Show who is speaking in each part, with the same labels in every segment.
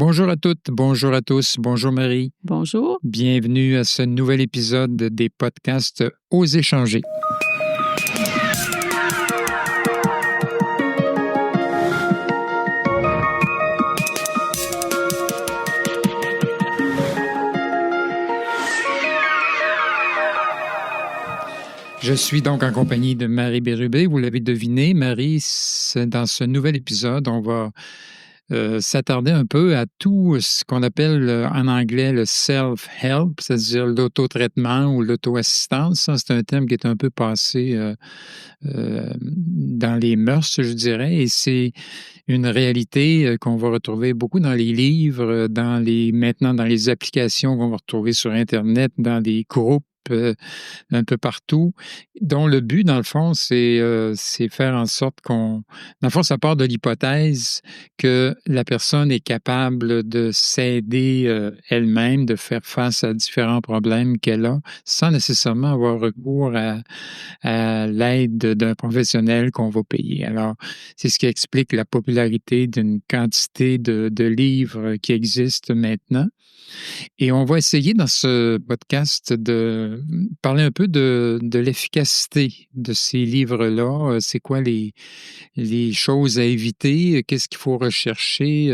Speaker 1: Bonjour à toutes, bonjour à tous, bonjour Marie.
Speaker 2: Bonjour.
Speaker 1: Bienvenue à ce nouvel épisode des podcasts Osez échanger. Je suis donc en compagnie de Marie Bérubé. Vous l'avez deviné, Marie, dans ce nouvel épisode, on va s'attarder un peu à tout ce qu'on appelle en anglais le self-help, c'est-à-dire l'auto-traitement ou l'auto-assistance. Ça, c'est un terme qui est un peu passé dans les mœurs, je dirais, et c'est une réalité qu'on va retrouver beaucoup dans les livres, maintenant dans les applications qu'on va retrouver sur Internet, dans les groupes un peu partout, dont le but, dans le fond, c'est faire en sorte dans le fond, ça part de l'hypothèse que la personne est capable de s'aider elle-même, de faire face à différents problèmes qu'elle a, sans nécessairement avoir recours à l'aide d'un professionnel qu'on va payer. Alors, c'est ce qui explique la popularité d'une quantité de livres qui existent maintenant. Et on va essayer dans ce podcast de parler un peu de l'efficacité de ces livres-là. C'est quoi les choses à éviter? Qu'est-ce qu'il faut rechercher?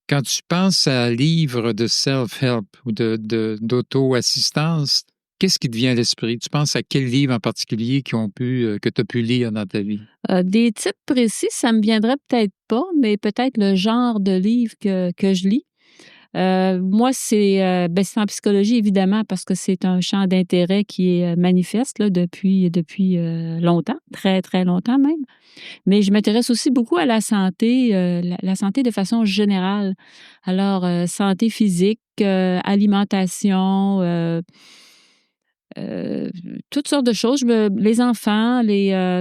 Speaker 1: Quand tu penses à livres de self-help ou d'auto-assistance, qu'est-ce qui te vient à l'esprit? Tu penses à quels livres en particulier que tu as pu lire dans ta vie?
Speaker 2: Des types précis, ça me viendrait peut-être pas, mais peut-être le genre de livre que je lis. Moi, c'est en psychologie, évidemment, parce que c'est un champ d'intérêt qui est manifeste là, depuis longtemps, très, très longtemps même. Mais je m'intéresse aussi beaucoup à la santé, la santé de façon générale. Alors, santé physique, alimentation, toutes sortes de choses. Les enfants,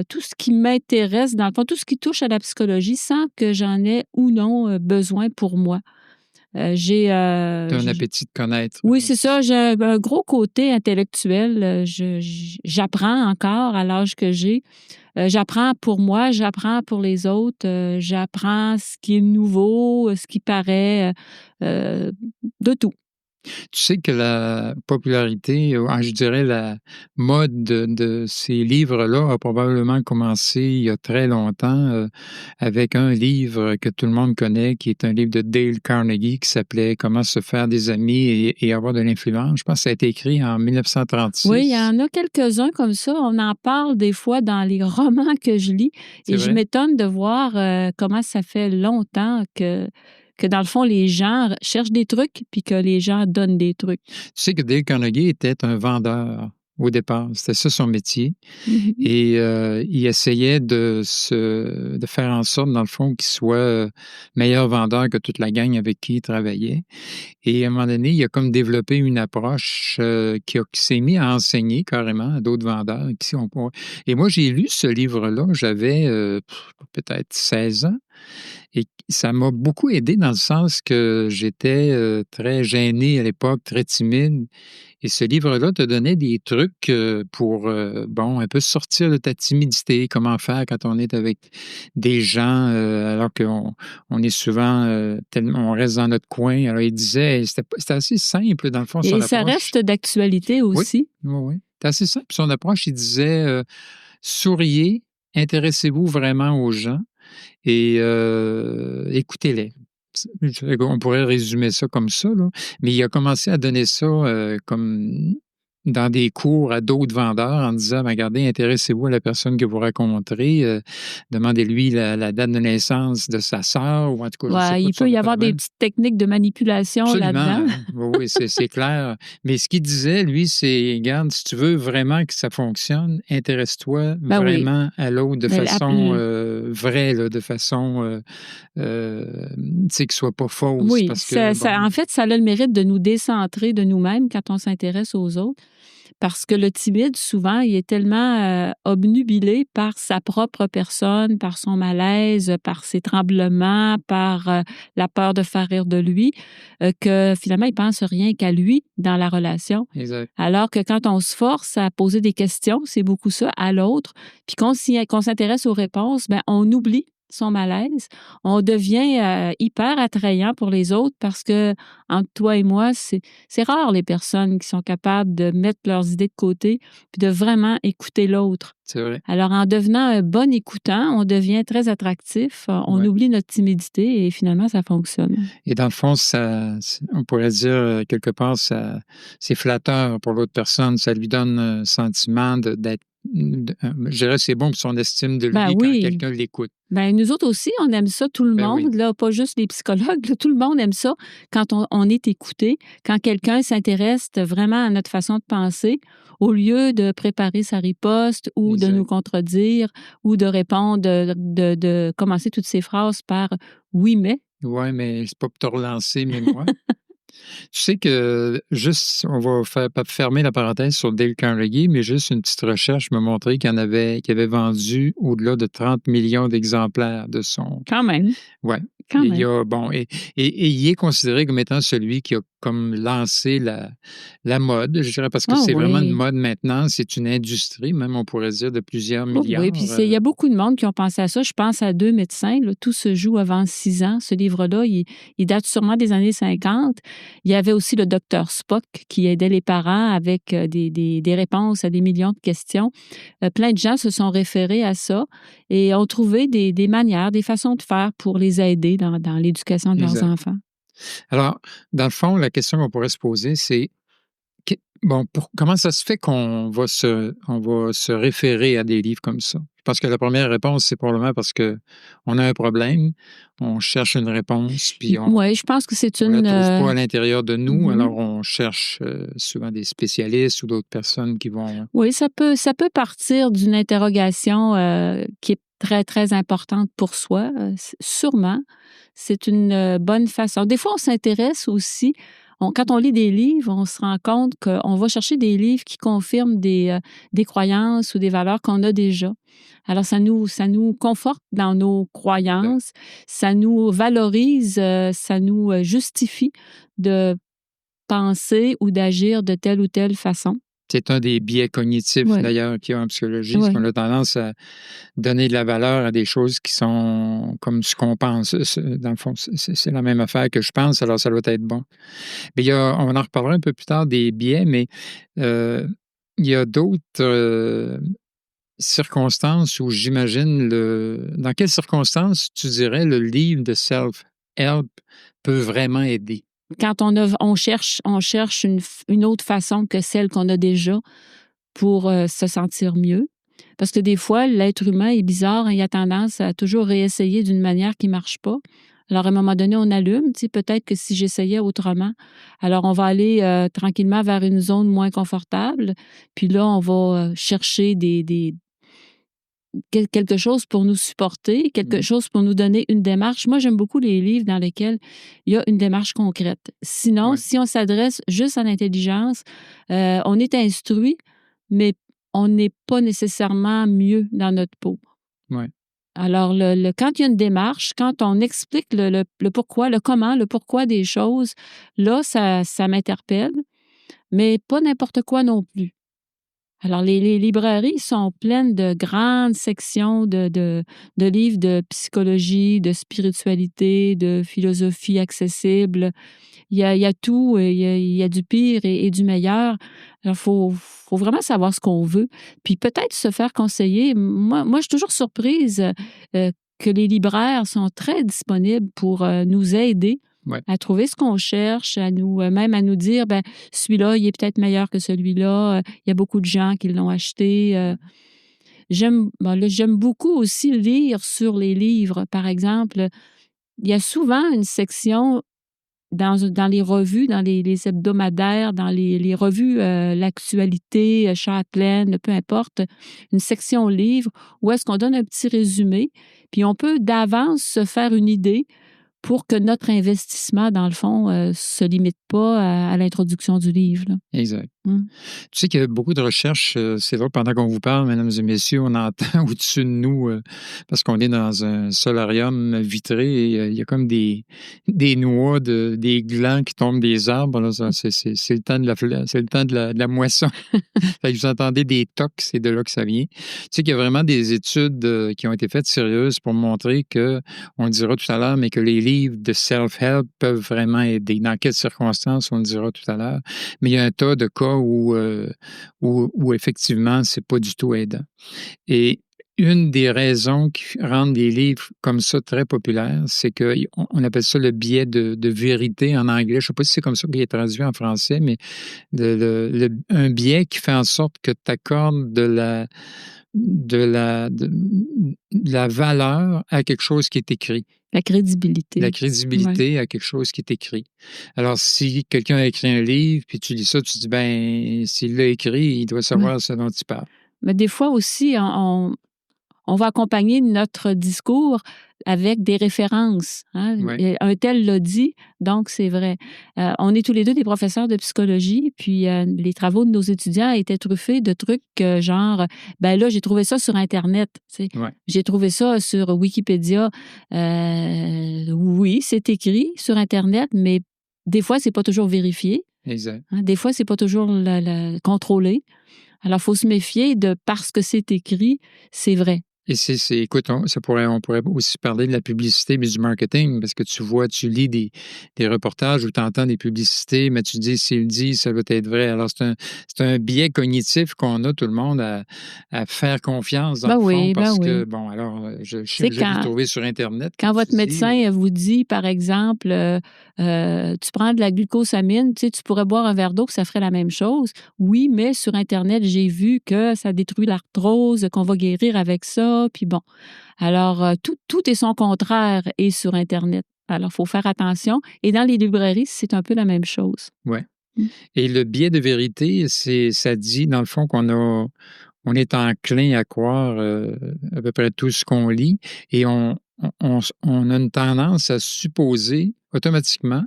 Speaker 2: tout ce qui m'intéresse, dans le fond, tout ce qui touche à la psychologie sans que j'en ai ou non besoin pour moi.
Speaker 1: Tu as un appétit de connaître.
Speaker 2: Oui, c'est ça. J'ai un gros côté intellectuel. J'apprends encore à l'âge que j'ai. J'apprends pour moi, j'apprends pour les autres. J'apprends ce qui est nouveau, ce qui paraît, de tout.
Speaker 1: Tu sais que la popularité, je dirais la mode de ces livres-là a probablement commencé il y a très longtemps avec un livre que tout le monde connaît, qui est un livre de Dale Carnegie qui s'appelait Comment se faire des amis et avoir de l'influence. Je pense que ça a été écrit en 1936.
Speaker 2: Oui, il y en a quelques-uns comme ça. On en parle des fois dans les romans que je lis et je m'étonne de voir comment ça fait longtemps que dans le fond, les gens cherchent des trucs puis que les gens donnent des trucs.
Speaker 1: Tu sais que Dale Carnegie était un vendeur au départ. C'était ça son métier. Et il essayait de faire en sorte, dans le fond, qu'il soit meilleur vendeur que toute la gang avec qui il travaillait. Et à un moment donné, il a comme développé une approche qui s'est mis à enseigner carrément à d'autres vendeurs. Et moi, j'ai lu ce livre-là, j'avais peut-être 16 ans. Et ça m'a beaucoup aidé dans le sens que j'étais très gêné à l'époque, très timide. Et ce livre-là te donnait des trucs pour, un peu sortir de ta timidité, comment faire quand on est avec des gens, alors qu'on est souvent, on reste dans notre coin. Alors, il disait, c'était assez simple, dans le fond, son approche.
Speaker 2: Et ça reste d'actualité aussi.
Speaker 1: Oui. C'était assez simple. Son approche, il disait, souriez, intéressez-vous vraiment aux gens et écoutez-les. On pourrait résumer ça comme ça, là. Mais il a commencé à donner ça comme dans des cours à d'autres vendeurs en disant, regardez, intéressez-vous à la personne que vous rencontrez, demandez-lui la date de naissance de sa sœur ou en tout cas, je sais pas,
Speaker 2: il peut y avoir des petites techniques de manipulation là-dedans.
Speaker 1: Oui, c'est clair. Mais ce qu'il disait, lui, c'est, regarde, si tu veux vraiment que ça fonctionne, intéresse-toi vraiment à l'autre de façon vraie, là, de façon, tu sais, qu'il ne soit pas fausse.
Speaker 2: Oui,
Speaker 1: parce que,
Speaker 2: en fait, ça a le mérite de nous décentrer de nous-mêmes quand on s'intéresse aux autres. Parce que le timide, souvent, il est tellement obnubilé par sa propre personne, par son malaise, par ses tremblements, par la peur de faire rire de lui, que finalement, il pense rien qu'à lui dans la relation.
Speaker 1: Exact.
Speaker 2: Alors que quand on se force à poser des questions, c'est beaucoup ça, à l'autre, puis qu'on s'intéresse aux réponses, on oublie son malaise, on devient hyper attrayant pour les autres parce que, entre toi et moi, c'est rare les personnes qui sont capables de mettre leurs idées de côté puis de vraiment écouter l'autre.
Speaker 1: C'est vrai.
Speaker 2: Alors, en devenant un bon écoutant, on devient très attractif, on oublie notre timidité et finalement, ça fonctionne.
Speaker 1: Et dans le fond, on pourrait dire quelque part, c'est flatteur pour l'autre personne. Ça lui donne un sentiment d'être. Je dirais que c'est bon pour son estime de lui quand quelqu'un l'écoute.
Speaker 2: Ben, nous autres aussi, on aime ça, tout le monde, là, pas juste les psychologues, là, tout le monde aime ça quand on est écouté, quand quelqu'un s'intéresse vraiment à notre façon de penser, au lieu de préparer sa riposte ou de nous contredire ou de répondre, de commencer toutes ces phrases par « oui, mais ».
Speaker 1: Oui, mais c'est pas pour te relancer, mais moi. Tu sais que juste, on va fermer la parenthèse sur Dale Carnegie, mais juste une petite recherche m'a montré qu'il avait vendu au-delà de 30 millions d'exemplaires de son.
Speaker 2: Quand même.
Speaker 1: Oui.
Speaker 2: Quand même.
Speaker 1: Et il est considéré comme étant celui qui a comme lancé la mode, je dirais, parce que c'est vraiment une mode maintenant, c'est une industrie, même on pourrait dire, de plusieurs milliards.
Speaker 2: Oui, puis il y a beaucoup de monde qui ont pensé à ça. Je pense à 2 médecins, là, tout se joue avant 6 ans. Ce livre-là, il date sûrement des années 50. Il y avait aussi le docteur Spock qui aidait les parents avec des réponses à des millions de questions. Plein de gens se sont référés à ça et ont trouvé des manières, des façons de faire pour les aider dans l'éducation de leurs enfants.
Speaker 1: Alors, dans le fond, la question qu'on pourrait se poser, c'est comment ça se fait qu'on va se référer à des livres comme ça? Je pense que la première réponse, c'est probablement parce qu'on a un problème, on cherche une réponse, puis
Speaker 2: je pense que c'est
Speaker 1: on ne la trouve pas à l'intérieur de nous, alors on cherche souvent des spécialistes ou d'autres personnes qui vont.
Speaker 2: Oui, ça peut partir d'une interrogation qui est très, très importante pour soi, sûrement. C'est une bonne façon. Des fois, on s'intéresse aussi. Quand on lit des livres, on se rend compte qu'on va chercher des livres qui confirment des croyances ou des valeurs qu'on a déjà. Alors, ça nous conforte dans nos croyances, ça nous valorise, ça nous justifie de penser ou d'agir de telle ou telle façon.
Speaker 1: C'est un des biais cognitifs, d'ailleurs, qu'il y a en psychologie, parce qu'on a tendance à donner de la valeur à des choses qui sont comme ce qu'on pense. Dans le fond, c'est la même affaire que je pense, alors ça doit être bon. Mais on en reparlera un peu plus tard des biais, mais il y a d'autres circonstances où j'imagine dans quelles circonstances tu dirais le livre de self-help peut vraiment aider?
Speaker 2: Quand on cherche une autre façon que celle qu'on a déjà pour se sentir mieux. Parce que des fois, l'être humain est bizarre, il a tendance à toujours réessayer d'une manière qui ne marche pas. Alors, à un moment donné, on allume, peut-être que si j'essayais autrement, alors on va aller tranquillement vers une zone moins confortable, puis là, on va chercher quelque chose pour nous supporter, quelque chose pour nous donner une démarche. Moi, j'aime beaucoup les livres dans lesquels il y a une démarche concrète. Sinon, si on s'adresse juste à l'intelligence, on est instruit, mais on n'est pas nécessairement mieux dans notre peau.
Speaker 1: Ouais.
Speaker 2: Alors, quand il y a une démarche, quand on explique le pourquoi, le comment, le pourquoi des choses, là, ça m'interpelle, mais pas n'importe quoi non plus. Alors, les librairies sont pleines de grandes sections de livres de psychologie, de spiritualité, de philosophie accessible. Il y a tout, il y a du pire et du meilleur. Alors, faut vraiment savoir ce qu'on veut. Puis peut-être se faire conseiller. Moi, je suis toujours surprise que les libraires sont très disponibles pour nous aider à trouver ce qu'on cherche, même à nous dire, ben celui-là, il est peut-être meilleur que celui-là. Il y a beaucoup de gens qui l'ont acheté. J'aime beaucoup aussi lire sur les livres. Par exemple, il y a souvent une section dans les revues, dans les hebdomadaires, dans les revues L'Actualité, Châtelaine, peu importe, une section livres où est-ce qu'on donne un petit résumé, puis on peut d'avance se faire une idée pour que notre investissement, dans le fond, se limite pas à l'introduction du livre. Là.
Speaker 1: Exact.
Speaker 2: Mmh.
Speaker 1: Tu sais qu'il y a beaucoup de recherches, c'est drôle, pendant qu'on vous parle, mesdames et messieurs, on entend au-dessus de nous, parce qu'on est dans un solarium vitré et il y a comme des noix, des glands qui tombent des arbres. Là, c'est le temps de c'est le temps de la moisson. Fait que vous entendez des tocs, c'est de là que ça vient. Tu sais qu'il y a vraiment des études qui ont été faites sérieuses pour montrer que, on le dira tout à l'heure, mais que les livres de self-help peuvent vraiment aider. Dans quelles circonstances, on le dira tout à l'heure. Mais il y a un tas de cas où effectivement, c'est pas du tout aidant. Et une des raisons qui rendent des livres comme ça très populaires, c'est qu'on appelle ça le biais de vérité en anglais. Je ne sais pas si c'est comme ça qu'il est traduit en français, mais un biais qui fait en sorte que tu accordes de la valeur à quelque chose qui est écrit.
Speaker 2: La crédibilité.
Speaker 1: La crédibilité à quelque chose qui est écrit. Alors, si quelqu'un a écrit un livre, puis tu lis ça, tu te dis, ben, s'il l'a écrit, il doit savoir ce dont il parle.
Speaker 2: Mais des fois aussi, on va accompagner notre discours avec des références. Hein?
Speaker 1: Ouais.
Speaker 2: Un tel l'a dit, donc c'est vrai. On est tous les deux des professeurs de psychologie, puis les travaux de nos étudiants étaient truffés de trucs genre, ben là, j'ai trouvé ça sur Internet. Tu sais.
Speaker 1: Ouais.
Speaker 2: J'ai trouvé ça sur Wikipédia. Oui, c'est écrit sur Internet, mais des fois, c'est pas toujours vérifié.
Speaker 1: Exact.
Speaker 2: Hein? Des fois, c'est pas toujours contrôlé. Alors, il faut se méfier de parce que c'est écrit, c'est vrai.
Speaker 1: Et écoute, on pourrait aussi parler de la publicité, mais du marketing, parce que tu lis des reportages ou tu entends des publicités, mais tu te dis, s'il le dit, ça va être vrai. Alors, c'est un biais cognitif qu'on a, tout le monde, à faire confiance dans le fond, parce que, bon, alors, je l'ai trouvé sur Internet.
Speaker 2: Quand votre médecin vous dit, par exemple, tu prends de la glucosamine, tu sais, tu pourrais boire un verre d'eau, que ça ferait la même chose. Oui, mais sur Internet, j'ai vu que ça détruit l'arthrose, qu'on va guérir avec ça. Puis bon, alors tout est son contraire et sur Internet. Alors, il faut faire attention. Et dans les librairies, c'est un peu la même chose.
Speaker 1: Oui. Et le biais de vérité, ça dit, dans le fond, on est enclin à croire à peu près tout ce qu'on lit et on a une tendance à supposer automatiquement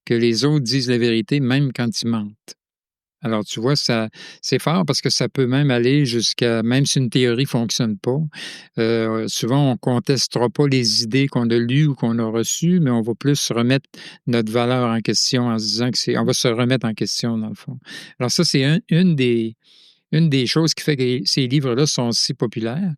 Speaker 1: que les autres disent la vérité même quand ils mentent. Alors, tu vois, c'est fort parce que ça peut même aller jusqu'à, même si une théorie ne fonctionne pas, souvent on ne contestera pas les idées qu'on a lues ou qu'on a reçues, mais on va plus remettre notre valeur en question en se disant on va se remettre en question, dans le fond. Alors ça, c'est une des choses qui fait que ces livres-là sont si populaires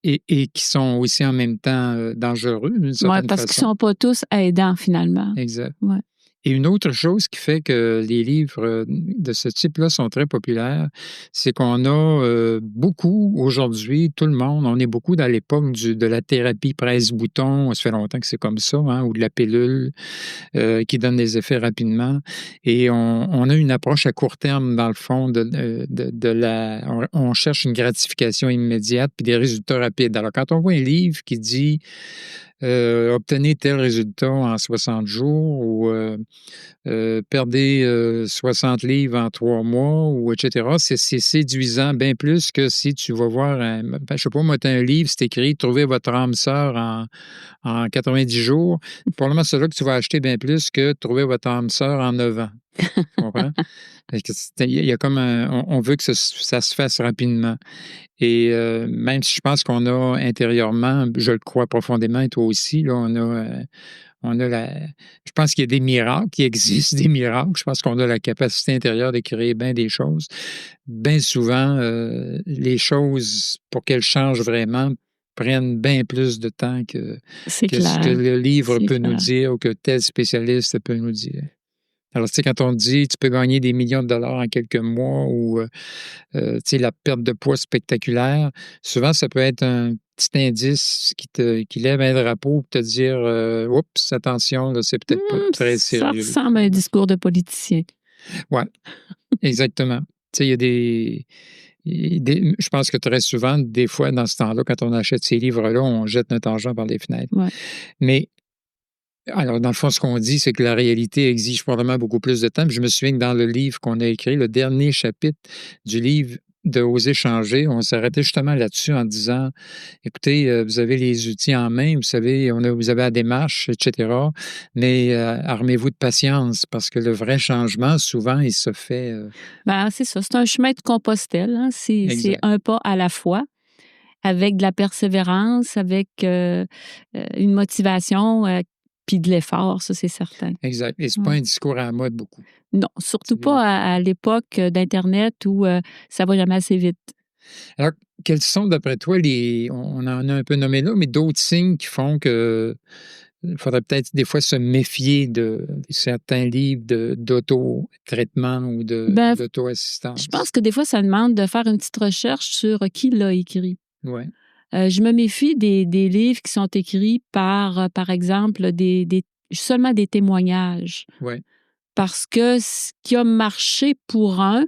Speaker 1: et qui sont aussi en même temps dangereux, d'une certaine façon.
Speaker 2: Parce qu'ils ne sont pas tous aidants, finalement.
Speaker 1: Exact.
Speaker 2: Ouais.
Speaker 1: Et une autre chose qui fait que les livres de ce type-là sont très populaires, c'est qu'on a beaucoup aujourd'hui, tout le monde, on est beaucoup dans l'époque de la thérapie presse-bouton, ça fait longtemps que c'est comme ça, hein, ou de la pilule qui donne des effets rapidement. Et on a une approche à court terme, dans le fond, on cherche une gratification immédiate puis des résultats rapides. Alors, quand on voit un livre qui dit obtenez tel résultat en 60 jours ou perdez 60 livres en 3 mois ou etc. C'est séduisant bien plus que si tu vas voir je sais pas, moi, tu as un livre, c'est écrit Trouvez votre âme sœur en 90 jours. Probablement celui-là que tu vas acheter bien plus que Trouver votre âme sœur en 9 ans. Tu comprends? Il y a comme on veut que ça se fasse rapidement. Et même si je pense qu'on a intérieurement, je le crois profondément, et toi aussi, là, je pense qu'il y a des miracles, qu'il existe des miracles. Je pense qu'on a la capacité intérieure de créer bien des choses. Bien souvent, les choses, pour qu'elles changent vraiment, prennent bien plus de temps que ce que le livre peut nous dire ou que tel spécialiste peut nous dire. Alors, tu sais, quand on dit tu peux gagner des millions de dollars en quelques mois ou tu sais, la perte de poids spectaculaire, souvent, ça peut être un petit indice qui lève un drapeau pour te dire oups, attention, là, c'est peut-être pas très sérieux.
Speaker 2: Ça ressemble à un discours de politicien.
Speaker 1: Oui, exactement. Tu sais, il y a je pense que très souvent, des fois, dans ce temps-là, quand on achète ces livres-là, on jette notre argent par les fenêtres.
Speaker 2: Ouais.
Speaker 1: Mais alors, dans le fond, ce qu'on dit, c'est que la réalité exige probablement beaucoup plus de temps. Puis je me souviens que dans le livre qu'on a écrit, le dernier chapitre du livre d'oser changer. On s'arrêtait justement là-dessus en disant, écoutez, vous avez les outils en main, vous savez, vous avez la démarche, etc. Mais armez-vous de patience parce que le vrai changement, souvent, il se fait.
Speaker 2: Ben, c'est ça, c'est un chemin de Compostelle, hein. C'est
Speaker 1: Exact.
Speaker 2: un pas à la fois, avec de la persévérance, avec une motivation, puis de l'effort, ça, c'est certain.
Speaker 1: Exact. Et c'est pas
Speaker 2: Ouais.
Speaker 1: un discours à la mode beaucoup.
Speaker 2: Non, surtout
Speaker 1: C'est-
Speaker 2: pas à l'époque d'Internet où ça va jamais assez vite.
Speaker 1: Alors, quels sont, d'après toi, on en a un peu nommé là, mais d'autres signes qui font que il faudrait peut-être des fois se méfier de certains livres d'auto-traitement ou
Speaker 2: Ben, je
Speaker 1: d'auto-assistance?
Speaker 2: pense que des fois, ça demande de faire une petite recherche sur qui l'a écrit.
Speaker 1: Oui,
Speaker 2: Je me méfie des livres qui sont écrits par exemple, seulement des témoignages.
Speaker 1: oui.
Speaker 2: Parce que ce qui a marché pour un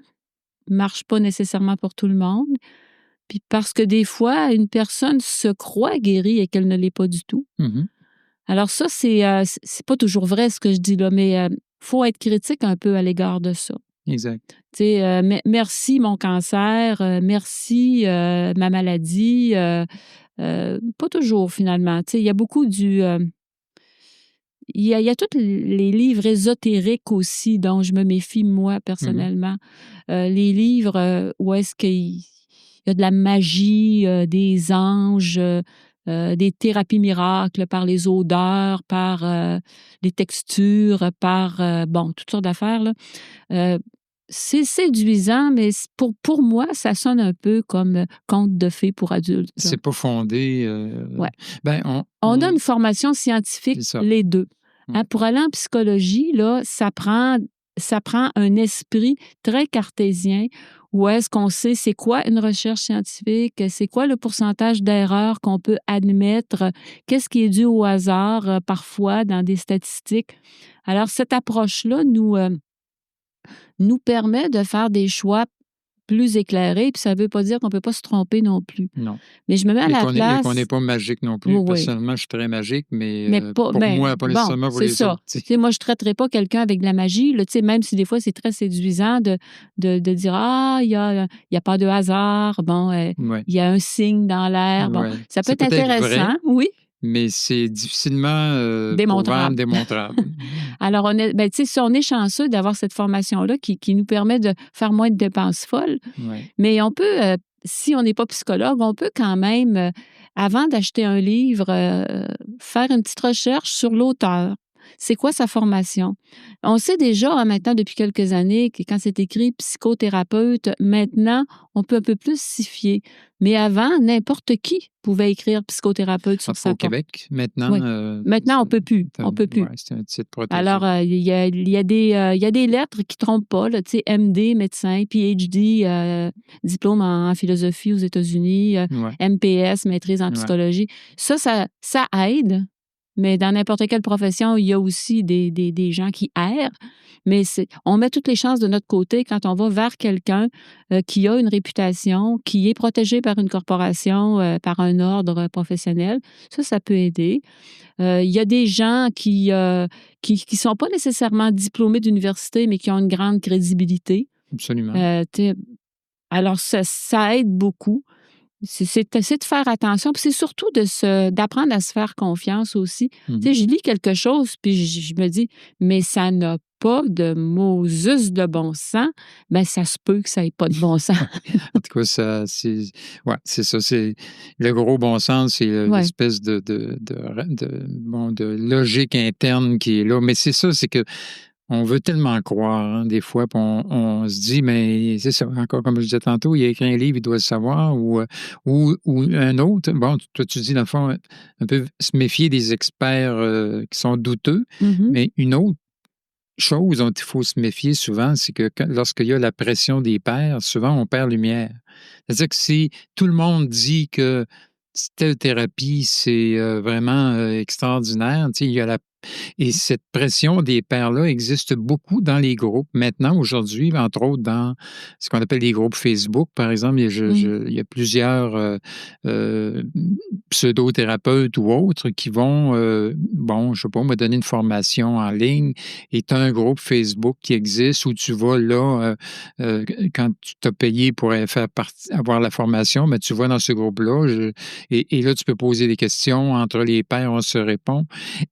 Speaker 2: marche pas nécessairement pour tout le monde. Puis parce que des fois, une personne se croit guérie et qu'elle ne l'est pas du tout.
Speaker 1: Mhm.
Speaker 2: Alors ça, c'est pas toujours vrai ce que je dis là, mais faut être critique un peu à l'égard de ça.
Speaker 1: Exact.
Speaker 2: Tu sais, merci mon cancer, merci ma maladie. Pas toujours finalement. Tu sais, il y a beaucoup il y a tous les livres ésotériques aussi dont je me méfie moi
Speaker 1: Mhm.
Speaker 2: personnellement. Les livres où est-ce qu'il y a de la magie, des anges, des thérapies miracles par les odeurs, par les textures, par bon, toutes sortes d'affaires là. Euh, c'est séduisant, mais pour moi, ça sonne un peu comme conte de fées pour adultes, là.
Speaker 1: C'est pas fondé.
Speaker 2: Ouais.
Speaker 1: Ben,
Speaker 2: On a une formation scientifique,
Speaker 1: c'est ça.
Speaker 2: les deux.
Speaker 1: Ouais.
Speaker 2: Hein, pour aller en psychologie, là, ça prend un esprit très cartésien où est-ce qu'on sait c'est quoi une recherche scientifique, c'est quoi le pourcentage d'erreurs qu'on peut admettre, qu'est-ce qui est dû au hasard parfois dans des statistiques. Alors, cette approche-là nous permet de faire des choix plus éclairés, puis ça ne veut pas dire qu'on ne peut pas se tromper non plus.
Speaker 1: Non.
Speaker 2: Mais je me mets à
Speaker 1: Et
Speaker 2: la
Speaker 1: qu'on n'est
Speaker 2: place.
Speaker 1: pas magique non
Speaker 2: Oui,
Speaker 1: plus.
Speaker 2: oui.
Speaker 1: Personnellement, je suis très magique, mais
Speaker 2: Mais pas,
Speaker 1: pour
Speaker 2: ben,
Speaker 1: moi, pas
Speaker 2: bon,
Speaker 1: nécessairement pour
Speaker 2: c'est
Speaker 1: les
Speaker 2: ça.
Speaker 1: autres. Tu sais.
Speaker 2: Tu sais, moi, je ne traiterais pas quelqu'un avec de la magie, là, tu sais, même si des fois, c'est très séduisant de dire, ah, il y a pas de hasard, bon,
Speaker 1: Ouais.
Speaker 2: il y a un signe dans l'air. Bon,
Speaker 1: Ouais.
Speaker 2: ça peut
Speaker 1: C'est
Speaker 2: être
Speaker 1: peut-être vrai,
Speaker 2: intéressant, oui,
Speaker 1: mais c'est difficilement prouvable,
Speaker 2: démontrable.
Speaker 1: démontrable.
Speaker 2: Alors, ben, tu sais, si on est chanceux d'avoir cette formation-là qui nous permet de faire moins de dépenses folles,
Speaker 1: Ouais.
Speaker 2: mais on peut, si on n'est pas psychologue, on peut quand même, avant d'acheter un livre, faire une petite recherche sur l'auteur. C'est quoi sa formation? On sait déjà maintenant depuis quelques années que quand c'est écrit psychothérapeute, maintenant, on peut un peu plus s'y fier. Mais avant, n'importe qui pouvait écrire psychothérapeute sur
Speaker 1: Au
Speaker 2: sa porte.
Speaker 1: Québec, maintenant,
Speaker 2: Oui. Maintenant, on peut plus. On peut plus.
Speaker 1: ouais, c'est un titre protégé.
Speaker 2: Alors, il y a des lettres qui ne trompent pas, là, tu sais, MD, médecin, PhD, diplôme en philosophie aux États-Unis,
Speaker 1: Ouais.
Speaker 2: MPS, maîtrise en
Speaker 1: Ouais.
Speaker 2: psychologie. Ça aide, mais dans n'importe quelle profession, il y a aussi des gens qui errent. Mais on met toutes les chances de notre côté quand on va vers quelqu'un qui a une réputation, qui est protégé par une corporation, par un ordre professionnel. Ça peut aider. Il y a des gens qui sont pas nécessairement diplômés d'université, mais qui ont une grande crédibilité.
Speaker 1: Absolument.
Speaker 2: Tu sais, alors ça aide beaucoup. C'est de faire attention, puis c'est surtout d'apprendre à se faire confiance aussi.
Speaker 1: Mhm.
Speaker 2: Tu sais, je lis quelque chose, puis je me dis, mais ça n'a pas de Moses de bon sens. Bien, ça se peut que ça n'ait pas de bon sens.
Speaker 1: En tout cas, ouais, c'est ça. C'est le gros bon sens, c'est
Speaker 2: Ouais.
Speaker 1: l'espèce de logique interne qui est là. Mais c'est ça, c'est que on veut tellement croire, hein, des fois, puis on se dit, mais c'est ça, encore comme je disais tantôt, il a écrit un livre, il doit le savoir, ou un autre. Bon, toi, tu dis, dans le fond, un peu se méfier des experts qui sont douteux,
Speaker 2: Mhm.
Speaker 1: mais une autre chose dont il faut se méfier souvent, c'est que lorsqu'il y a la pression des pairs, souvent, on perd lumière. C'est-à-dire que si tout le monde dit que telle thérapie, c'est vraiment extraordinaire, tu sais, il y a Et cette pression des pairs-là existe beaucoup dans les groupes. Maintenant, aujourd'hui, entre autres, dans ce qu'on appelle les groupes Facebook, par exemple, il y a plusieurs pseudothérapeutes ou autres qui vont, je sais pas, me donner une formation en ligne. Et tu as un groupe Facebook qui existe où tu vas là, quand tu t'as payé pour avoir la formation, mais tu vas dans ce groupe-là et là, tu peux poser des questions. Entre les pairs, on se répond.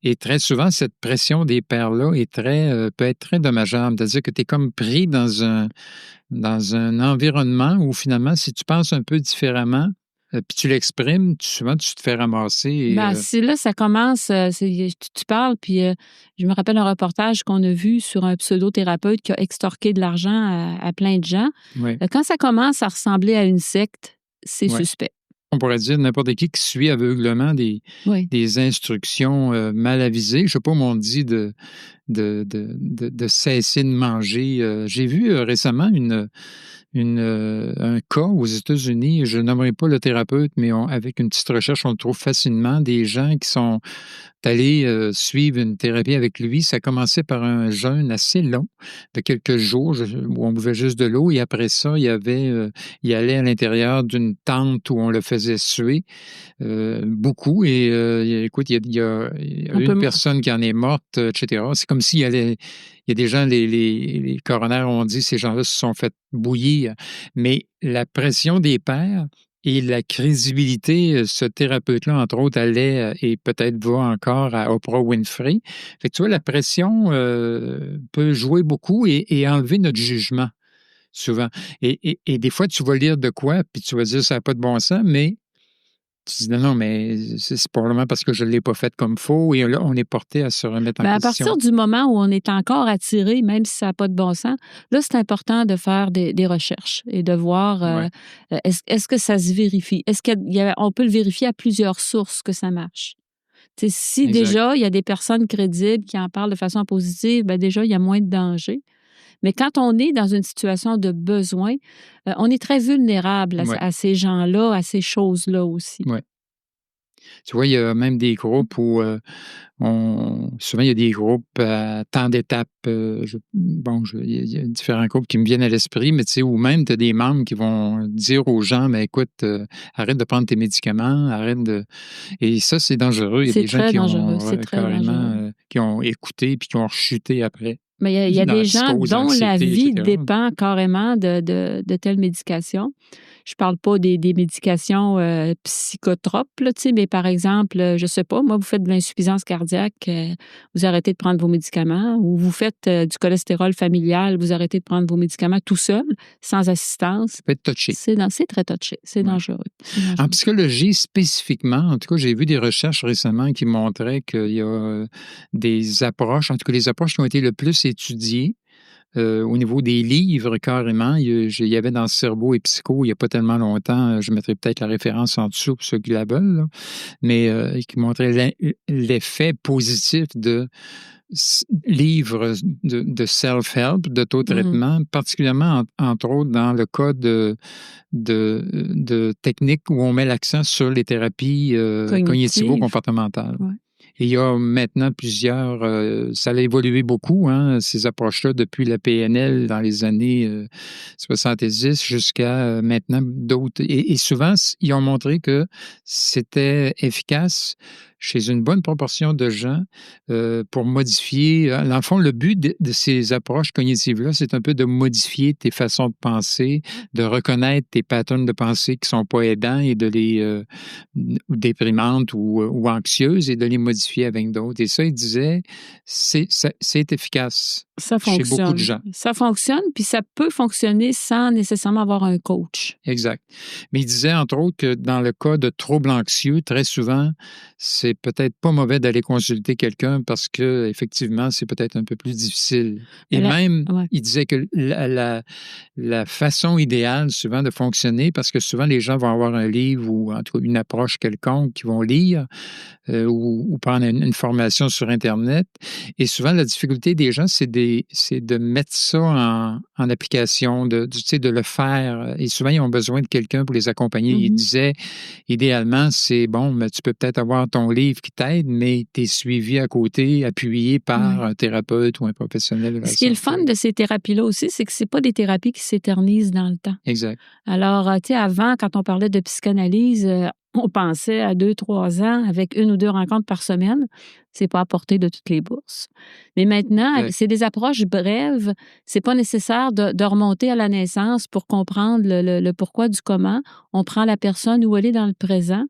Speaker 1: Et très souvent, cette pression des pairs-là peut être très dommageable. C'est-à-dire que tu es comme pris dans un environnement où finalement, si tu penses un peu différemment, puis tu l'exprimes, souvent tu te fais ramasser.
Speaker 2: C'est là, ça commence, tu parles, puis je me rappelle un reportage qu'on a vu sur un pseudothérapeute qui a extorqué de l'argent à plein de gens.
Speaker 1: Ouais.
Speaker 2: Quand ça commence à ressembler à une secte, c'est suspect.
Speaker 1: On pourrait dire n'importe qui suit aveuglement des instructions mal avisées. Je ne sais pas, on dit de cesser de manger. J'ai vu récemment un cas aux États-Unis, je nommerai pas le thérapeute, mais avec une petite recherche, on le trouve facilement, des gens qui sont allés suivre une thérapie avec lui. Ça commençait par un jeûne assez long, de quelques jours, où on buvait juste de l'eau, et après ça, il allait à l'intérieur d'une tente où on le faisait suer beaucoup, et écoute, il y a une personne qui en est morte, etc. C'est comme s'il y a des gens, les coronaires ont dit, ces gens-là se sont fait bouillir. Mais la pression des pairs et la crédibilité, ce thérapeute-là, entre autres, allait et peut-être va encore à Oprah Winfrey. Fait que tu vois, la pression peut jouer beaucoup et enlever notre jugement, souvent. Et des fois, tu vas lire de quoi, puis tu vas dire, ça n'a pas de bon sens, mais tu dis non, mais c'est probablement parce que je ne l'ai pas fait comme faut. Et là, on est porté à se remettre en question.
Speaker 2: À partir du moment où on est encore attiré, même si ça n'a pas de bon sens, là, c'est important de faire des recherches et de voir est-ce que ça se vérifie? Est-ce qu'on peut le vérifier à plusieurs sources que ça marche? Si déjà, il y a des personnes crédibles qui en parlent de façon positive, bien déjà, il y a moins de danger. Mais quand on est dans une situation de besoin, on est très vulnérable à ces gens-là, à ces choses-là aussi.
Speaker 1: Oui. Tu vois, il y a même des groupes où souvent, il y a des groupes à tant d'étapes. Il y a différents groupes qui me viennent à l'esprit, mais tu sais, ou même tu as des membres qui vont dire aux gens, mais écoute, arrête de prendre tes médicaments, arrête de... Et ça, c'est dangereux. Il y a des gens qui ont écouté puis qui ont rechuté après.
Speaker 2: Mais il y a des gens dont la vie dépend carrément de telles médications. Je parle pas des médications psychotropes, là, mais par exemple, je sais pas, moi, vous faites de l'insuffisance cardiaque, vous arrêtez de prendre vos médicaments, ou vous faites du cholestérol familial, vous arrêtez de prendre vos médicaments tout seul, sans assistance.
Speaker 1: Ça peut être touché.
Speaker 2: C'est très touché. C'est dangereux.
Speaker 1: En psychologie, spécifiquement, en tout cas, j'ai vu des recherches récemment qui montraient qu'il y a des approches, en tout cas, les approches qui ont été le plus étudiées, au niveau des livres, carrément. Il y avait dans Cerveau et Psycho, il n'y a pas tellement longtemps, je mettrai peut-être la référence en dessous pour ceux qui la veulent, là, mais qui montrait l'effet positif de livres de self-help, d'auto-traitement, particulièrement, entre autres, dans le cas de techniques où on met l'accent sur les thérapies cognitivo-comportementales. Ouais. Et il y a maintenant plusieurs... ça a évolué beaucoup, ces approches-là, depuis la PNL dans les années 70 jusqu'à maintenant d'autres. Et souvent, ils ont montré que c'était efficace chez une bonne proportion de gens pour modifier... Dans le fond, le but de ces approches cognitives-là, c'est un peu de modifier tes façons de penser, de reconnaître tes patterns de pensée qui ne sont pas aidants et de les déprimantes ou anxieuses et de les modifier avec d'autres. Et ça, il disait, c'est efficace.
Speaker 2: Ça fonctionne.
Speaker 1: Chez beaucoup de gens.
Speaker 2: Ça fonctionne, puis ça peut fonctionner sans nécessairement avoir un coach.
Speaker 1: Exact. Mais il disait, entre autres, que dans le cas de troubles anxieux, très souvent, c'est peut-être pas mauvais d'aller consulter quelqu'un parce que effectivement, c'est peut-être un peu plus difficile. Et il disait que la façon idéale, souvent, de fonctionner, parce que souvent, les gens vont avoir un livre ou en tout cas une approche quelconque qu'ils vont lire ou prendre une formation sur Internet. Et souvent, la difficulté des gens, c'est c'est de mettre ça en application, tu sais, de le faire. Et souvent, ils ont besoin de quelqu'un pour les accompagner. Il disait, idéalement, c'est bon, mais tu peux peut-être avoir ton livre qui t'aide, mais tu es suivi à côté, appuyé par un thérapeute ou un professionnel de la santé.
Speaker 2: Ce qui est le fun de ces thérapies-là aussi, c'est que c'est pas des thérapies qui s'éternisent dans le temps.
Speaker 1: Exact.
Speaker 2: Alors, tu sais, avant, quand on parlait de psychanalyse, on pensait à 2-3 ans avec 1 ou 2 rencontres par semaine. C'est pas à portée de toutes les bourses. Mais maintenant, c'est des approches brèves. C'est pas nécessaire de remonter à la naissance pour comprendre le pourquoi du comment. On prend la personne où elle est dans le présent,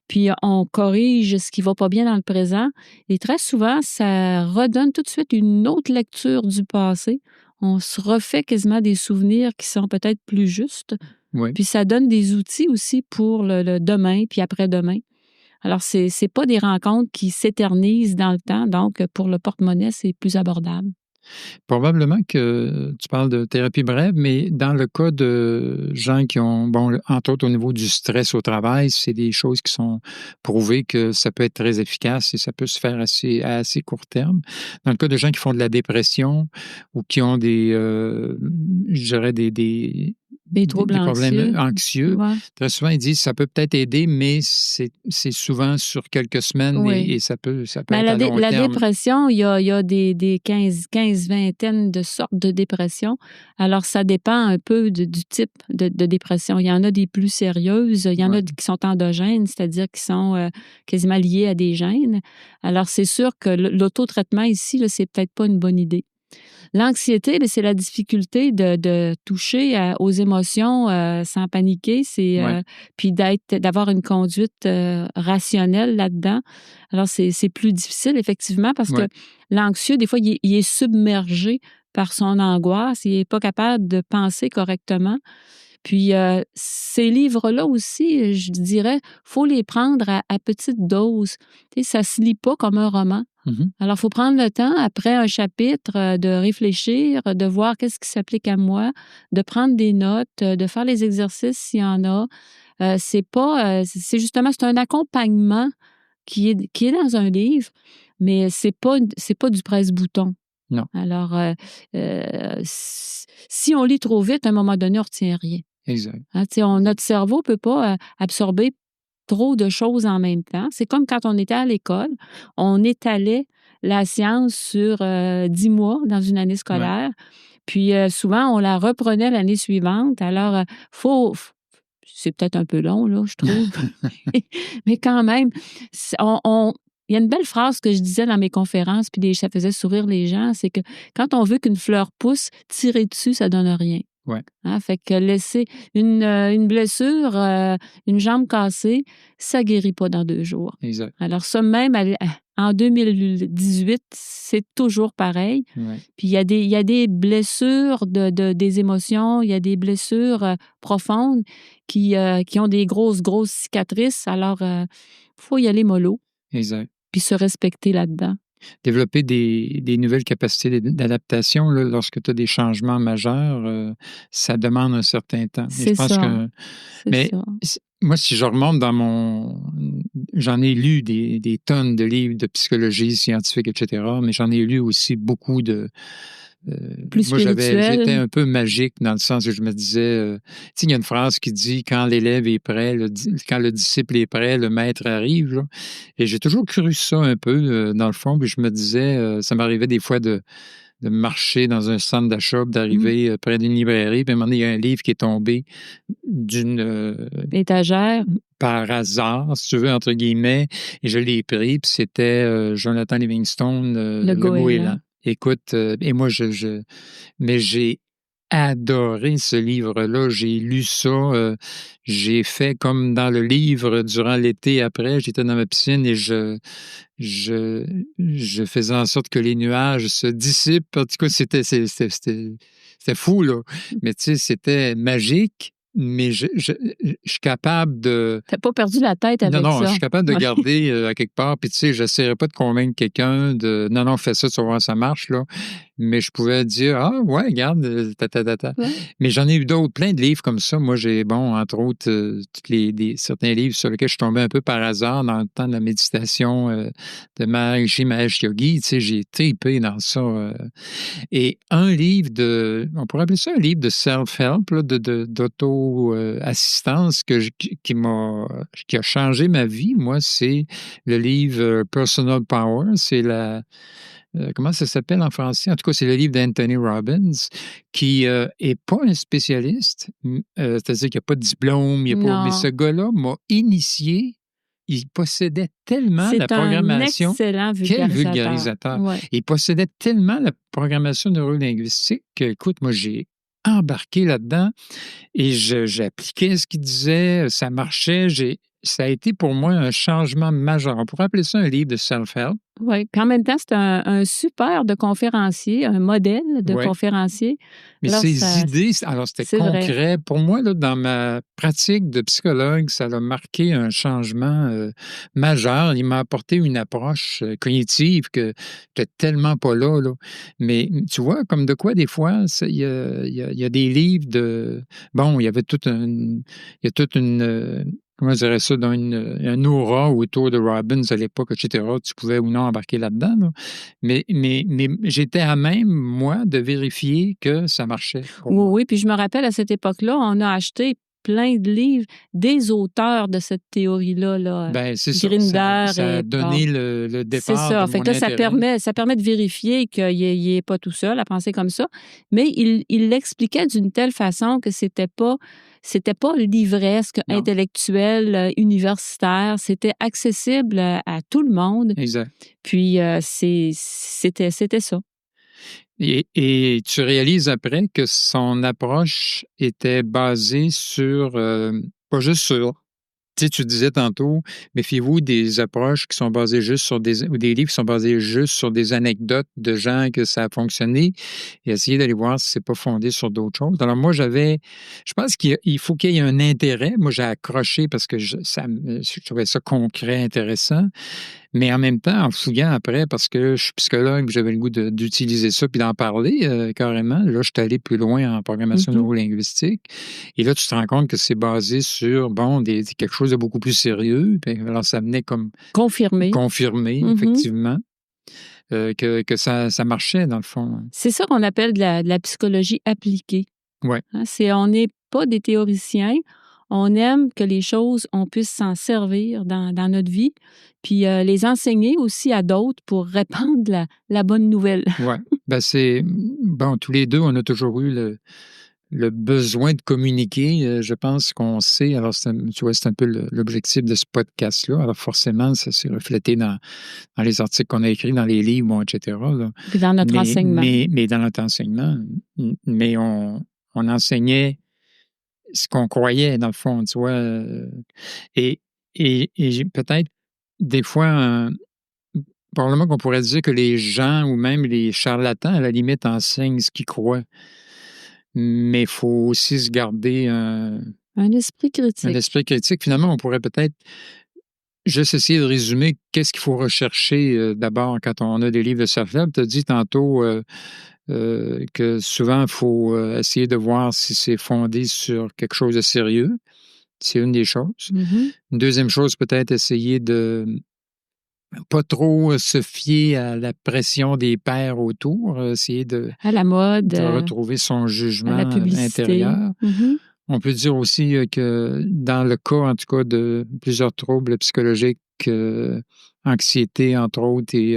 Speaker 2: puis on corrige ce qui va pas bien dans le présent. Et très souvent, ça redonne tout de suite une autre lecture du passé. On se refait quasiment des souvenirs qui sont peut-être plus justes.
Speaker 1: Oui.
Speaker 2: Puis ça donne des outils aussi pour le demain, puis après-demain. Alors, c'est pas des rencontres qui s'éternisent dans le temps. Donc, pour le porte-monnaie, c'est plus abordable.
Speaker 1: Probablement que tu parles de thérapie brève, mais dans le cas de gens qui ont, bon, entre autres au niveau du stress au travail, c'est des choses qui sont prouvées que ça peut être très efficace et ça peut se faire à assez court terme. Dans le cas de gens qui font de la dépression ou qui ont je dirais des problèmes anxieux.
Speaker 2: Ouais.
Speaker 1: Très souvent, ils disent que ça peut peut-être aider, mais c'est souvent sur quelques semaines et ça peut être à long terme.
Speaker 2: La dépression, il y a des 15, vingtaines de sortes de dépression. Alors, ça dépend un peu du type de dépression. Il y en a des plus sérieuses, il y en a qui sont endogènes, c'est-à-dire qui sont quasiment liées à des gènes. Alors, c'est sûr que l'autotraitement ici, là, c'est peut-être pas une bonne idée. L'anxiété, c'est la difficulté de toucher aux émotions sans paniquer, puis d'avoir une conduite rationnelle là-dedans. Alors, c'est plus difficile, effectivement, parce que l'anxieux, des fois, il est submergé par son angoisse, il n'est pas capable de penser correctement. Puis, ces livres-là aussi, je dirais, faut les prendre à petite dose. Tu sais, ça se lit pas comme un roman. Alors, il faut prendre le temps, après un chapitre, de réfléchir, de voir qu'est-ce qui s'applique à moi, de prendre des notes, de faire les exercices s'il y en a. C'est un accompagnement qui est dans un livre, mais c'est pas du presse-bouton.
Speaker 1: Non.
Speaker 2: Alors, si on lit trop vite, à un moment donné, on ne retient rien.
Speaker 1: Exact.
Speaker 2: Notre cerveau ne peut pas absorber trop de choses en même temps. C'est comme quand on était à l'école, on étalait la science sur 10 mois dans une année scolaire, puis souvent, on la reprenait l'année suivante. Alors, c'est peut-être un peu long, là, je trouve, mais quand même, il y a une belle phrase que je disais dans mes conférences, puis ça faisait sourire les gens, c'est que quand on veut qu'une fleur pousse, tirer dessus, ça donne rien.
Speaker 1: Ouais.
Speaker 2: Fait que laisser une blessure, une jambe cassée, ça guérit pas dans 2 jours.
Speaker 1: Exact.
Speaker 2: Alors ça, même en 2018, c'est toujours pareil.
Speaker 1: Ouais.
Speaker 2: Puis il y a des blessures des émotions, il y a des blessures profondes qui ont des grosses cicatrices. Alors, faut y aller mollo.
Speaker 1: Exact.
Speaker 2: Puis se respecter là-dedans.
Speaker 1: Développer des nouvelles capacités d'adaptation, là, lorsque tu as des changements majeurs, ça demande un certain temps.
Speaker 2: C'est ça.
Speaker 1: Moi, si je remonte j'en ai lu des tonnes de livres de psychologie scientifique, etc., mais j'en ai lu aussi beaucoup de...
Speaker 2: plus spirituel.
Speaker 1: J'étais un peu magique dans le sens où je me disais, il y a une phrase qui dit quand l'élève est prêt, quand le disciple est prêt, le maître arrive. Là. Et j'ai toujours cru ça un peu dans le fond, puis je me disais, ça m'arrivait des fois de marcher dans un centre d'achat, d'arriver près d'une librairie, puis à un moment donné, il y a un livre qui est tombé d'une
Speaker 2: étagère
Speaker 1: par hasard, si tu veux, entre guillemets, et je l'ai pris, puis c'était Jonathan Livingstone, Le Goéland. Écoute, et moi, mais j'ai adoré ce livre-là. J'ai lu ça. J'ai fait comme dans le livre durant l'été après. J'étais dans ma piscine et je faisais en sorte que les nuages se dissipent. En tout cas, c'était fou, là. Mais tu sais, c'était magique. Mais je suis capable de...
Speaker 2: T'as pas perdu la tête avec ça.
Speaker 1: Non, je suis capable de garder à quelque part. Puis tu sais, j'essaierai pas de convaincre quelqu'un de... Non, fais ça, tu vas voir, ça marche, là. mais je pouvais dire, ah, ouais, regarde, ta.
Speaker 2: Ouais.
Speaker 1: Mais j'en ai eu d'autres, plein de livres comme ça. Moi, j'ai, bon, entre autres, certains livres sur lesquels je suis tombé un peu par hasard dans le temps de la méditation de Maharishi Mahesh Yogi. Tu sais, j'ai tripé dans ça. Et un livre on pourrait appeler ça un livre de self-help, là, d'auto-assistance qui a changé ma vie. Moi, c'est le livre Personal Power. C'est comment ça s'appelle en français? En tout cas, c'est le livre d'Anthony Robbins, qui est pas un spécialiste, c'est-à-dire qu'il n'y a pas de diplôme, il y a pas, mais ce
Speaker 2: Non.
Speaker 1: gars-là m'a initié. Il possédait tellement la
Speaker 2: C'est un
Speaker 1: programmation.
Speaker 2: excellent
Speaker 1: Quel
Speaker 2: vulgarisateur.
Speaker 1: vulgarisateur!
Speaker 2: Ouais.
Speaker 1: Il possédait tellement la programmation neurolinguistique que, écoute, moi, j'ai embarqué là-dedans et j'appliquais ce qu'il disait, ça marchait. Ça a été pour moi un changement majeur. On pourrait appeler ça un livre de self-help.
Speaker 2: Oui, puis en même temps, c'est un super de conférencier, un modèle de
Speaker 1: Ouais.
Speaker 2: conférencier.
Speaker 1: Mais
Speaker 2: Alors,
Speaker 1: ses idées, alors c'était
Speaker 2: c'est vrai.
Speaker 1: concret. Pour moi, là, dans ma pratique de psychologue, ça a marqué un changement majeur. Il m'a apporté une approche cognitive que j'étais tellement pas là, là. Mais tu vois, comme de quoi, des fois, il y a des livres de... Bon, il y avait il y a toute une comment je dirais ça, un aura autour de Robbins à l'époque, etc. Tu pouvais ou non embarquer là-dedans, là. Mais j'étais à même, moi, de vérifier que ça marchait pour moi.
Speaker 2: Oui, puis je me rappelle, à cette époque-là, on a acheté plein de livres des auteurs de cette théorie-là, là.
Speaker 1: Ben, c'est ça.
Speaker 2: Grinder
Speaker 1: Ça a
Speaker 2: et
Speaker 1: donné le
Speaker 2: c'est
Speaker 1: départ
Speaker 2: ça.
Speaker 1: de
Speaker 2: Fait
Speaker 1: mon
Speaker 2: que là,
Speaker 1: intérêt.
Speaker 2: ça permet de vérifier qu'il est pas tout seul à penser comme ça. Mais il l'expliquait d'une telle façon que c'était pas livresque,
Speaker 1: Non,
Speaker 2: intellectuel, universitaire. C'était accessible à tout le monde.
Speaker 1: exact.
Speaker 2: Puis, c'était ça.
Speaker 1: Et tu réalises après que son approche était basée sur, pas juste sur, tu sais, tu disais tantôt, méfiez-vous des approches qui sont basées juste sur ou des livres qui sont basés juste sur des anecdotes de gens que ça a fonctionné et essayez d'aller voir si c'est pas fondé sur d'autres choses. Alors moi, je pense qu'il faut qu'il y ait un intérêt. Moi, j'ai accroché parce que je trouvais ça concret, intéressant. Mais en même temps, en fouillant après, parce que je suis psychologue, j'avais le goût d'utiliser ça puis d'en parler carrément. Là, je suis allé plus loin en programmation
Speaker 2: Mhm.
Speaker 1: neurolinguistique. Et là, tu te rends compte que c'est basé sur, bon, quelque chose de beaucoup plus sérieux. Puis, alors, ça venait comme
Speaker 2: Confirmé.
Speaker 1: confirmer,
Speaker 2: Mhm.
Speaker 1: effectivement, que ça marchait, dans le fond.
Speaker 2: C'est ça qu'on appelle de la psychologie appliquée.
Speaker 1: Oui,
Speaker 2: Hein, on n'est pas des théoriciens. On aime que les choses, on puisse s'en servir dans notre vie, puis les enseigner aussi à d'autres pour répandre la bonne nouvelle.
Speaker 1: ouais. Ben, bon, tous les deux, on a toujours eu le besoin de communiquer. Je pense qu'on sait. Alors, tu vois, c'est un peu l'objectif de ce podcast-là. Alors, forcément, ça s'est reflété dans les articles qu'on a écrits, dans les livres, bon, etc. Là.
Speaker 2: Puis dans notre enseignement.
Speaker 1: Mais dans notre enseignement, mais on enseignait ce qu'on croyait, dans le fond, tu vois. Et, j'ai peut-être, des fois, probablement qu'on pourrait dire que les gens ou même les charlatans, à la limite, enseignent ce qu'ils croient. Mais il faut aussi se garder
Speaker 2: Un esprit
Speaker 1: un
Speaker 2: critique.
Speaker 1: esprit critique. Finalement, on pourrait peut-être juste essayer de résumer qu'est-ce qu'il faut rechercher d'abord quand on a des livres de self-help. Tu as dit tantôt que souvent, il faut essayer de voir si c'est fondé sur quelque chose de sérieux. C'est une des choses.
Speaker 2: Mhm.
Speaker 1: Une deuxième chose, peut-être essayer de pas trop se fier à la pression des pairs autour, essayer
Speaker 2: À la mode,
Speaker 1: de retrouver son
Speaker 2: à
Speaker 1: jugement
Speaker 2: la publicité.
Speaker 1: intérieur.
Speaker 2: Mhm.
Speaker 1: On peut dire aussi que dans le cas, en tout cas, de plusieurs troubles psychologiques, anxiété, entre autres, et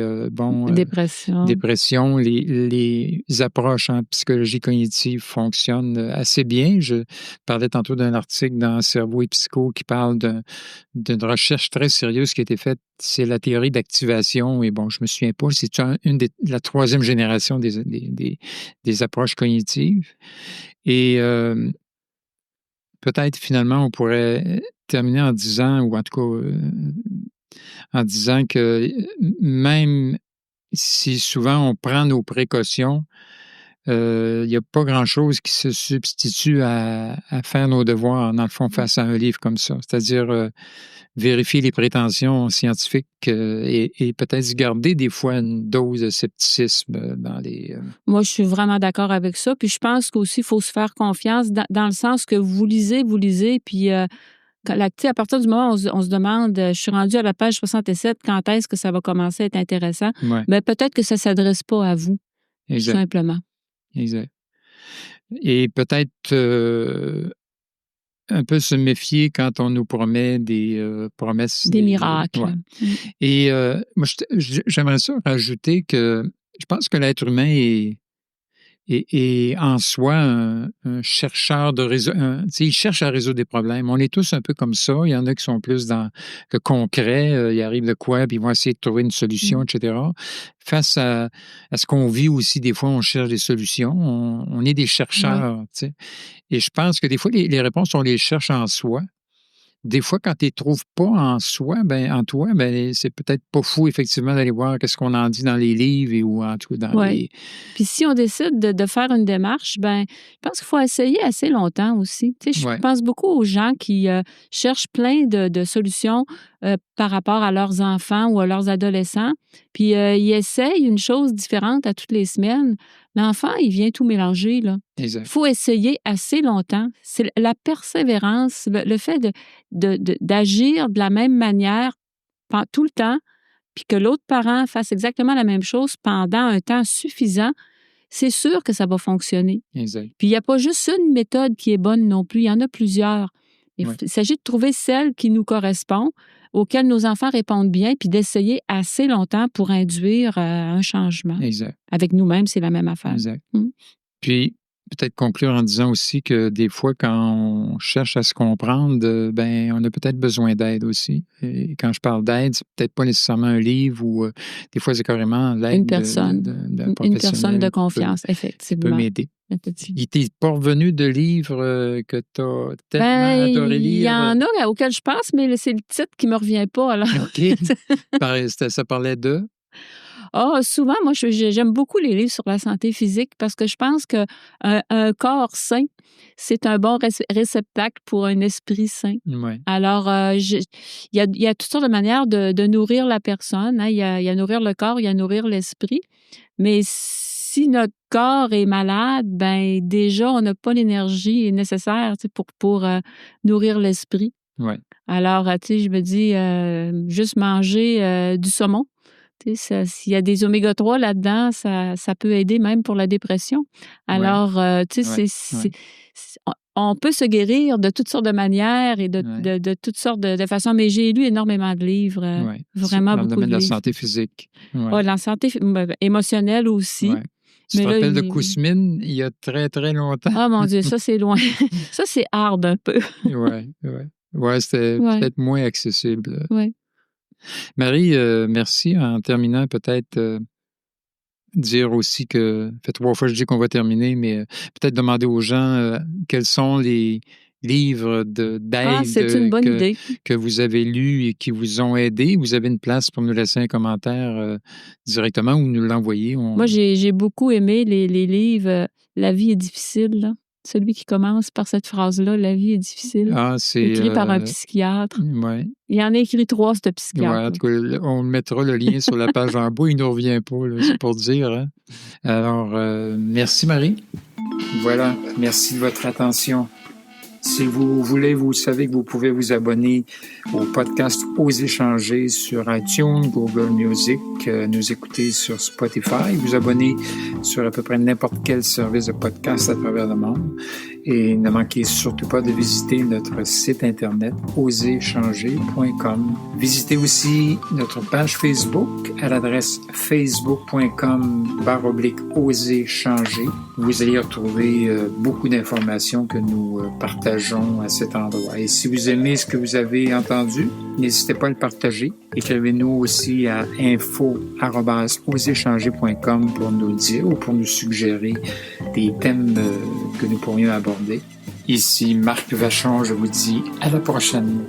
Speaker 2: Dépression.
Speaker 1: dépression, les approches en psychologie cognitive fonctionnent assez bien. Je parlais tantôt d'un article dans Cerveau et Psycho qui parle d'une recherche très sérieuse qui a été faite. C'est la théorie d'activation. Et bon, je me souviens pas, c'est la troisième génération des approches cognitives. Et peut-être finalement, on pourrait terminer en disant, ou en tout cas en disant que même si souvent on prend nos précautions, il n'y a pas grand-chose qui se substitue à faire nos devoirs, dans le fond, face à un livre comme ça. C'est-à-dire vérifier les prétentions scientifiques et peut-être garder des fois une dose de scepticisme dans les...
Speaker 2: Moi, je suis vraiment d'accord avec ça. Puis je pense qu'aussi, il faut se faire confiance dans le sens que vous lisez, puis à partir du moment où on se demande, je suis rendu à la page 67, quand est-ce que ça va commencer à être intéressant?
Speaker 1: Ouais.
Speaker 2: Mais peut-être que ça ne s'adresse pas à vous,
Speaker 1: Exact.
Speaker 2: tout simplement.
Speaker 1: Exact. Et peut-être un peu se méfier quand on nous promet des promesses.
Speaker 2: Des miracles.
Speaker 1: Ouais. Et moi, j'aimerais ça rajouter que je pense que l'être humain est en soi un chercheur de il cherche à résoudre des problèmes. On est tous un peu comme ça. Il y en a qui sont plus dans le concret. Il arrive de quoi, puis ils vont essayer de trouver une solution, etc. Face à ce qu'on vit aussi, des fois, on cherche des solutions. On est des chercheurs. Ouais. Et je pense que des fois, les réponses, on les cherche en soi. Des fois, quand tu ne les trouves pas en toi, c'est peut-être pas fou, effectivement, d'aller voir qu'est-ce qu'on en dit dans les livres ou en tout cas dans les...
Speaker 2: Puis si on décide de faire une démarche, je pense qu'il faut essayer assez longtemps aussi. Tu sais, je pense beaucoup aux gens qui cherchent plein de solutions par rapport à leurs enfants ou à leurs adolescents, puis ils essayent une chose différente à toutes les semaines. L'enfant, il vient tout mélanger, là.
Speaker 1: Exact.
Speaker 2: Il faut essayer assez longtemps. C'est la persévérance, le fait d'agir de la même manière tout le temps, puis que l'autre parent fasse exactement la même chose pendant un temps suffisant, c'est sûr que ça va fonctionner.
Speaker 1: Exact.
Speaker 2: Puis il n'y a pas juste une méthode qui est bonne non plus, il y en a plusieurs. Il s'agit de trouver celle qui nous correspond, auquel nos enfants répondent bien, puis d'essayer assez longtemps pour induire un changement.
Speaker 1: Exact.
Speaker 2: Avec nous-mêmes, c'est la même affaire.
Speaker 1: Exact. Puis, peut-être conclure en disant aussi que des fois, quand on cherche à se comprendre, on a peut-être besoin d'aide aussi. Et quand je parle d'aide, c'est peut-être pas nécessairement un livre ou des fois, c'est carrément l'aide
Speaker 2: une personne. Une personne de confiance, effectivement.
Speaker 1: Peut m'aider. Il t'est pas revenu de livres que tu as tellement adoré lire?
Speaker 2: Il y en a auxquels je pense, mais c'est le titre qui me revient pas. Alors.
Speaker 1: OK. Ça parlait de?
Speaker 2: Souvent, moi, j'aime beaucoup les livres sur la santé physique parce que je pense qu'un corps sain, c'est un bon réceptacle pour un esprit sain.
Speaker 1: Ouais.
Speaker 2: Alors, il y a toutes sortes de manières de nourrir la personne. Hein. Il y a nourrir le corps, il y a nourrir l'esprit. Mais si notre corps est malade, déjà, on n'a pas l'énergie nécessaire pour nourrir l'esprit.
Speaker 1: Ouais.
Speaker 2: Alors, je me dis, juste manger du saumon. S'il y a des oméga-3 là-dedans, ça peut aider même pour la dépression. Alors, on peut se guérir de toutes sortes de manières et de toutes sortes de façons. Mais j'ai lu énormément de livres, vraiment beaucoup de livres. Dans le
Speaker 1: domaine de la santé physique.
Speaker 2: La santé émotionnelle aussi.
Speaker 1: Ouais. Tu te rappelles de Kousmine, il y a très, très longtemps?
Speaker 2: Ah, mon Dieu, ça, c'est loin. Ça, c'est hard un peu.
Speaker 1: Oui, c'était peut-être moins accessible.
Speaker 2: Oui.
Speaker 1: Marie, merci. En terminant, peut-être dire aussi que, ça fait 3 fois que je dis qu'on va terminer, mais peut-être demander aux gens quels sont les livres d'aide
Speaker 2: c'est une bonne idée.
Speaker 1: Que vous avez lus et qui vous ont aidé. Vous avez une place pour nous laisser un commentaire directement ou nous l'envoyer.
Speaker 2: Moi, j'ai beaucoup aimé les livres « La vie est difficile », là. Celui qui commence par cette phrase-là, « La vie est difficile ». Écrit par un psychiatre.
Speaker 1: Ouais.
Speaker 2: Il en a écrit 3, ce psychiatre.
Speaker 1: Ouais, en tout cas, on mettra le lien sur la page en bas. Il ne nous revient pas, là, c'est pour dire. Hein? Alors, merci Marie. Voilà, merci de votre attention. Si vous voulez, vous savez que vous pouvez vous abonner au podcast Osez changer sur iTunes, Google Music, nous écouter sur Spotify, vous abonner sur à peu près n'importe quel service de podcast à travers le monde. Et ne manquez surtout pas de visiter notre site internet osezchanger.com. Visitez aussi notre page Facebook à l'adresse facebook.com/osezchanger. Vous allez retrouver beaucoup d'informations que nous partageons à cet endroit. Et si vous aimez ce que vous avez entendu, n'hésitez pas à le partager. Écrivez-nous aussi à info@osezchanger.com pour nous le dire ou pour nous suggérer des thèmes que nous pourrions aborder. Ici Marc Vachon, je vous dis à la prochaine.